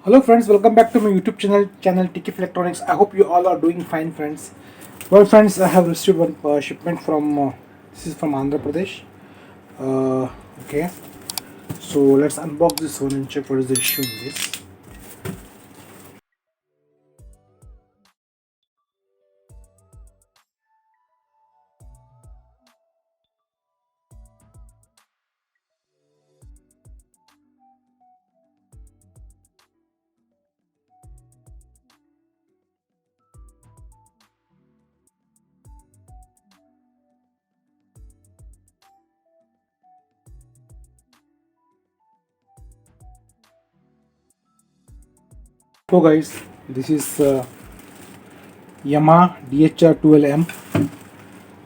Hello friends, welcome back to my YouTube channel TK Electronics. I hope you all are doing fine, friends. Well, friends, I have received one shipment from this is from Andhra Pradesh. Uh, okay, so let's unbox this one and check what is the issue in this. So guys, this is Yamaha DHR12M.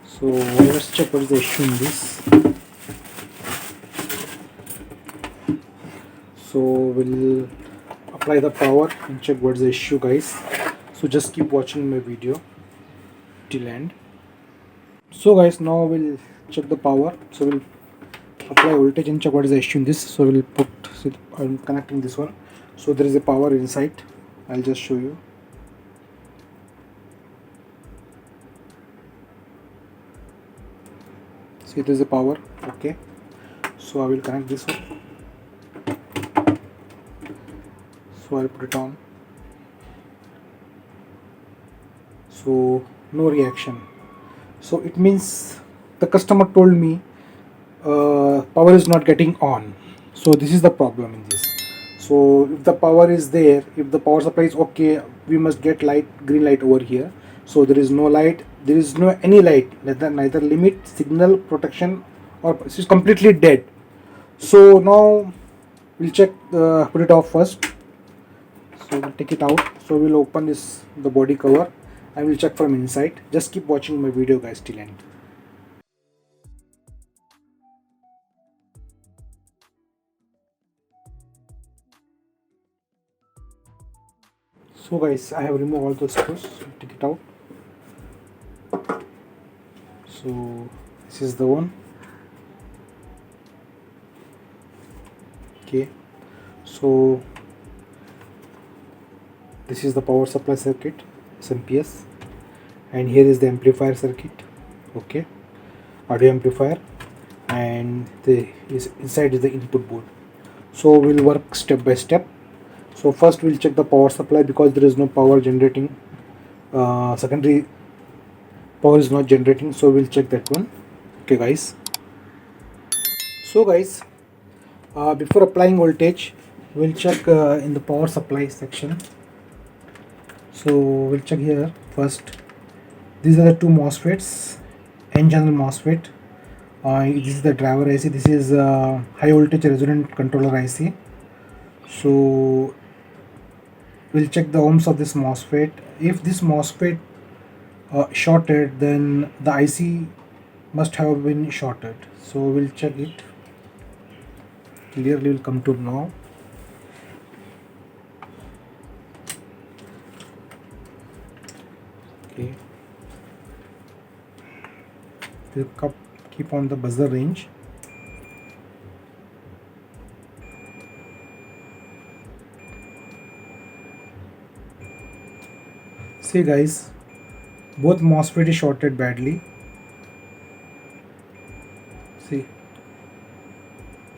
So let's check what is the issue in this. So we'll apply the power and check what is the issue, guys. So just keep watching my video till end. So guys, now we'll check the power. So we'll apply voltage and check what is the issue in this. So we'll put, see, I'm connecting this one. So there is a power inside. I'll just show you. See, there is a power. Okay, so I will connect this one. So I'll put it on. So no reaction. So it means the customer told me power is not getting on. So this is the problem in this. So if the power is there, if the power supply is okay, we must get light, green light over here. So there is no light, there is no any light, neither limit, signal, protection, or it is completely dead. So now we'll check, put it off first. So we'll take it out. So we'll open this the body cover and we'll check from inside. Just keep watching my video, guys, till end. So guys, I have removed all the screws. Take it out. So this is the one. Okay, so this is the power supply circuit, SMPS, and here is the amplifier circuit. Okay, audio amplifier, and the inside is the input board. So we'll work step by step. So first we'll check the power supply because there is no power generating. Secondary power is not generating, so we'll check that one. Okay guys, so guys, before applying voltage, we'll check in the power supply section. So we'll check here first. These are the two MOSFETs, N channel MOSFET. This is the driver IC. This is high voltage resonant controller IC. So we'll check the ohms of this MOSFET. If this MOSFET shorted, then the IC must have been shorted. So we'll check it. Clearly will come to now. Okay, we'll keep on the buzzer range. See guys, both MOSFET is shorted badly. See,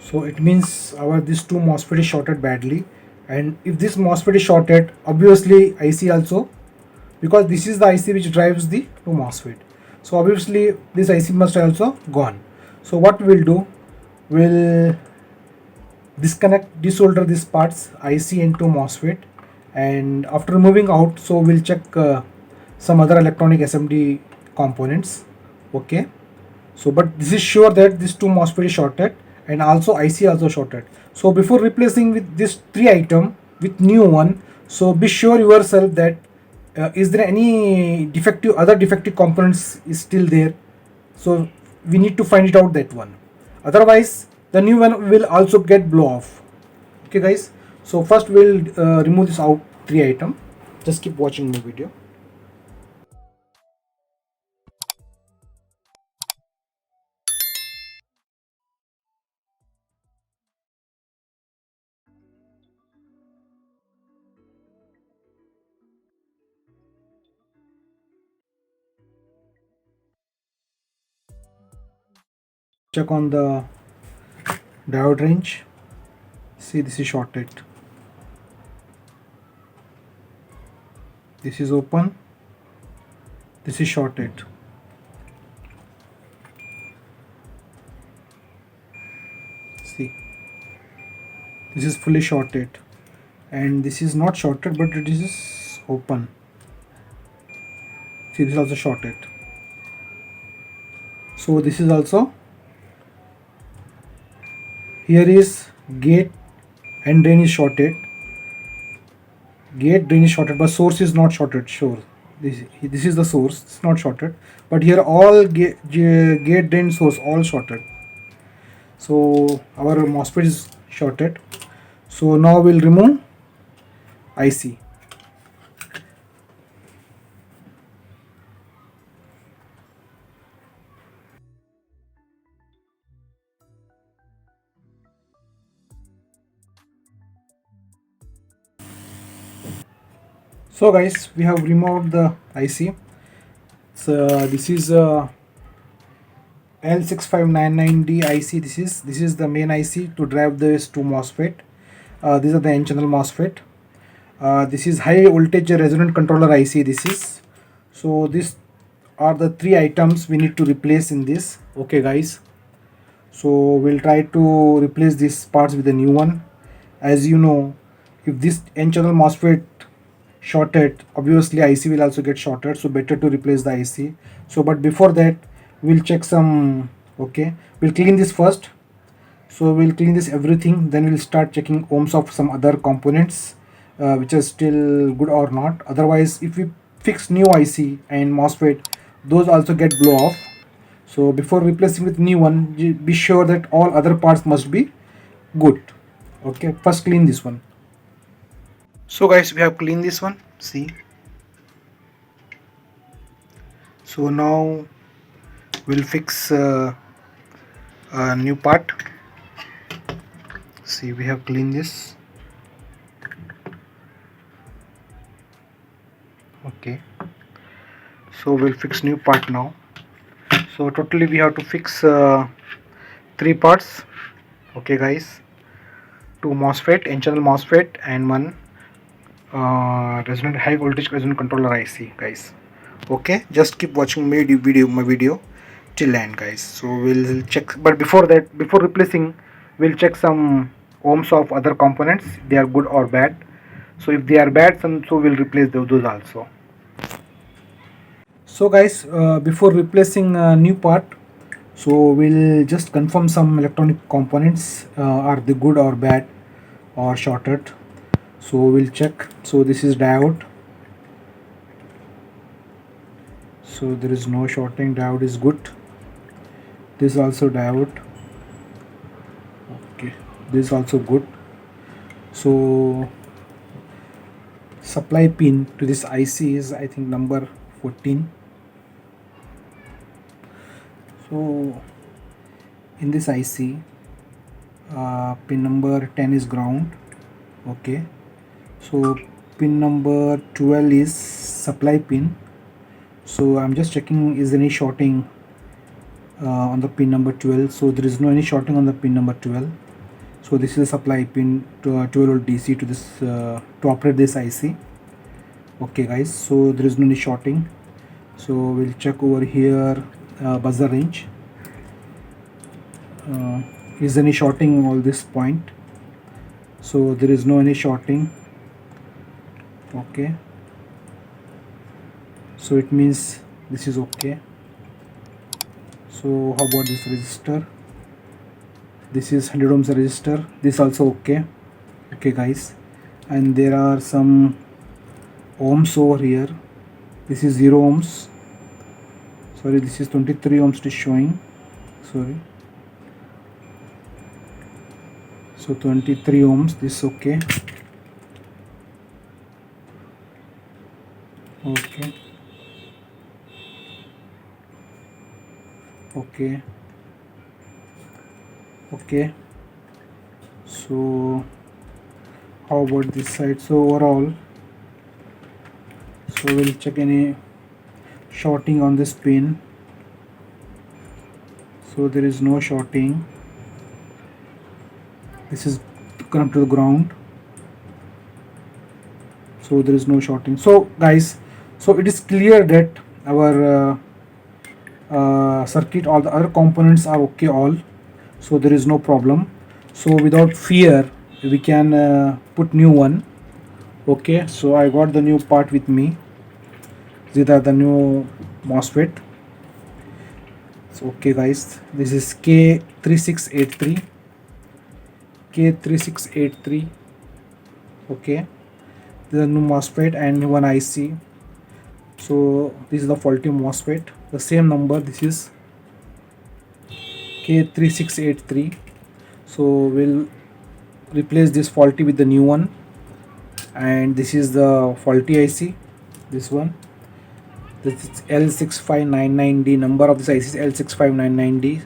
so it means our this two MOSFET is shorted badly, and if this MOSFET is shorted, obviously IC also, because this is the IC which drives the two MOSFET. So obviously this IC must also gone. So what we'll do, we'll disconnect, desolder these parts IC into MOSFET, and after removing out, so we'll check some other electronic SMD components. Okay, so but this is sure that this two MOSFET is shorted and also IC also shorted. So before replacing with this three item with new one, so be sure yourself that is there any defective, other defective components is still there. So we need to find it out, that one, otherwise the new one will also get blow off. Okay guys, so first we'll remove this out three item. Just keep watching my video. check on the diode range. See, this is shorted, this is open, this is shorted. See, this is fully shorted, and this is not shorted but it is open. See, this is also shorted. So this is also, here is gate and drain is shorted, gate drain is shorted but source is not shorted. Sure, this is the source, it's not shorted, but here all gate drain source all shorted. So our MOSFET is shorted. So now we'll remove IC. So guys, we have removed the IC. So this is L6599D IC. This is the main IC to drive this to MOSFET. These are the N channel MOSFET. This is high voltage resonant controller IC. This is, so these are the three items we need to replace in this. Okay guys, so we'll try to replace these parts with a new one. As you know, if this N channel MOSFET shorted, obviously IC will also get shorted, so better to replace the IC. So but before that we'll check some, okay, we'll clean this first. So we'll clean this everything, then we'll start checking ohms of some other components which are still good or not. Otherwise, if we fix new IC and MOSFET, those also get blow off. So before replacing with new one, be sure that all other parts must be good. Okay, first clean this one. So guys, we have cleaned this one, see. So now we'll fix a new part. See, we have cleaned this. Okay, so we'll fix new part now. So totally we have to fix 3 parts. Okay guys, 2 MOSFET, N channel MOSFET, and 1 resonant high voltage resonant controller IC guys. Okay, just keep watching my video till end guys. So we'll check, but before that, before replacing, we'll check some ohms of other components, they are good or bad. So if they are bad, so we'll replace those also. So guys, before replacing a new part, so we'll just confirm some electronic components, are they good or bad or shorted. So we'll check. So this is diode, so there is no shorting, diode is good. This is also diode. Okay, this is also good. So supply pin to this IC is, I think, number 14. So in this IC, pin number 10 is ground. Okay, so pin number 12 is supply pin. So I'm just checking, is there any shorting on the pin number 12. So there is no any shorting on the pin number 12. So this is a supply pin to 12 volt DC to this to operate this IC. Okay guys, so there is no any shorting. So we'll check over here, buzzer range. Is there any shorting all this point? So there is no any shorting. Okay, so it means this is okay. So how about this resistor? This is 100 ohms resistor, this also okay. Okay guys, and there are some ohms over here. This is 0 ohms, sorry, this is 23 ohms it is showing, sorry. So 23 ohms, this is okay. Okay, okay, okay. So how about this side? So overall, so we'll check any shorting on this pin. So there is no shorting. This is connected to the ground, so there is no shorting. So guys, so it is clear that our circuit, all the other components are okay all, so there is no problem. So without fear we can put new one. Okay, so I got the new part with me. These are the new MOSFET. So okay guys, this is K3683, K3683. Okay, this is a new MOSFET and one IC. So this is the faulty MOSFET, the same number, this is K3683. So we'll replace this faulty with the new one, and this is the faulty IC, this one. This is L6599D, number of this IC is L6599D.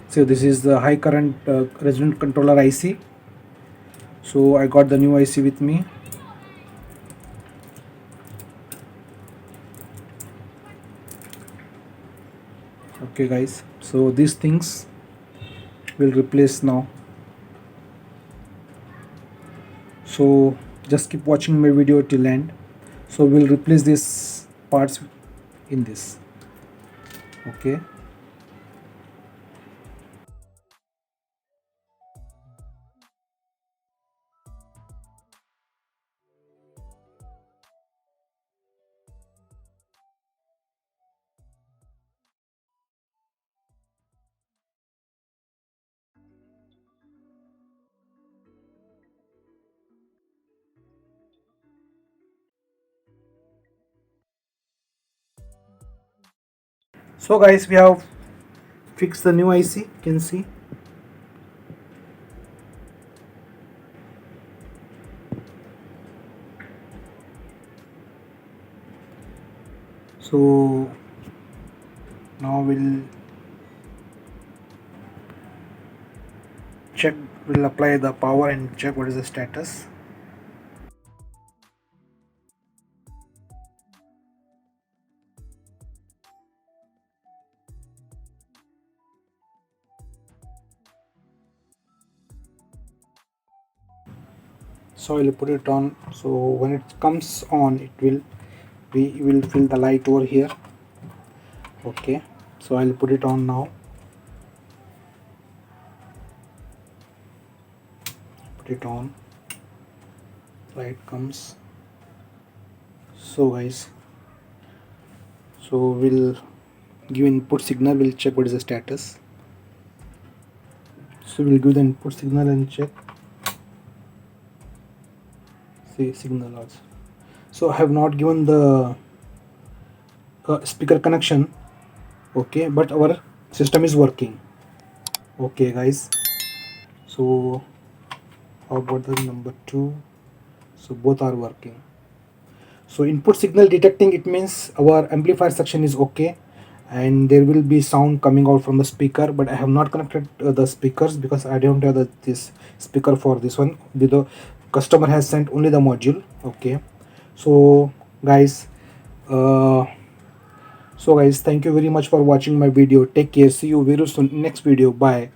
So this is the high current resonant controller IC. So I got the new IC with me. Okay guys, so these things will replace now. So just keep watching my video till end. So we'll replace these parts in this. Okay, so guys, we have fixed the new IC, you can see. So now we'll apply the power and check what is the status. So I'll put it on. So when it comes on, we will feel the light over here. Okay, so I'll put it on now. Put it on, light comes. So guys, so we'll give input signal, we'll check what is the status. So we'll give the input signal and check. See, signal also. So I have not given the speaker connection. Okay, but our system is working. Okay guys, so how about the number 2? So both are working. So input signal detecting, it means our amplifier section is okay and there will be sound coming out from the speaker, but I have not connected the speakers because I don't have this speaker for this one. The customer has sent only the module. Okay, so guys, thank you very much for watching my video. Take care, see you very soon next video. Bye.